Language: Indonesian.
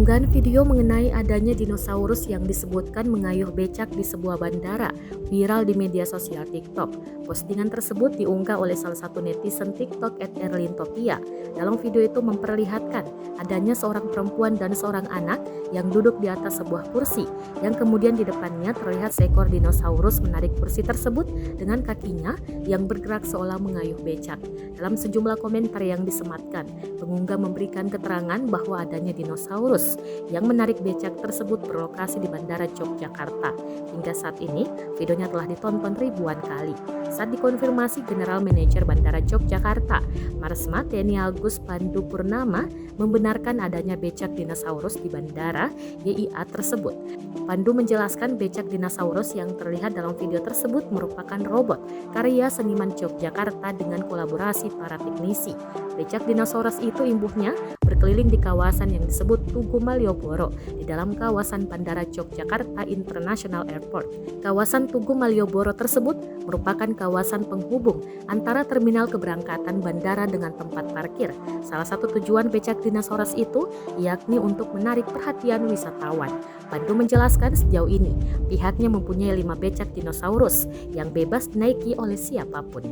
Unggahan video mengenai adanya dinosaurus yang disebutkan mengayuh becak di sebuah bandara viral di media sosial TikTok. Postingan tersebut diunggah oleh salah satu netizen TikTok @erlintopia. Dalam video itu memperlihatkan adanya seorang perempuan dan seorang anak yang duduk di atas sebuah kursi, yang kemudian di depannya terlihat seekor dinosaurus menarik kursi tersebut dengan kakinya yang bergerak seolah mengayuh becak. Dalam sejumlah komentar yang disematkan, pengunggah memberikan keterangan bahwa adanya dinosaurus yang menarik becak tersebut berlokasi di Bandara Yogyakarta. Hingga saat ini, videonya telah ditonton ribuan kali. Saat dikonfirmasi General Manager Bandara Yogyakarta, Marsma TNI Agus Pandu Purnama membenarkan adanya becak dinosaurus di Bandara YIA tersebut. Pandu menjelaskan becak dinosaurus yang terlihat dalam video tersebut merupakan robot karya seniman Yogyakarta dengan kolaborasi para teknisi. Becak dinosaurus itu imbuhnya berkeliling di kawasan yang disebut Tugu Malioboro di dalam kawasan Bandara Yogyakarta International Airport. Kawasan Tugu Malioboro tersebut merupakan kawasan penghubung antara terminal keberangkatan bandara dengan tempat parkir. Salah satu tujuan becak dinosaurus itu yakni untuk menarik perhatian wisatawan. Pandu menjelaskan sejauh ini pihaknya mempunyai 5 becak dinosaurus yang bebas dinaiki oleh siapapun.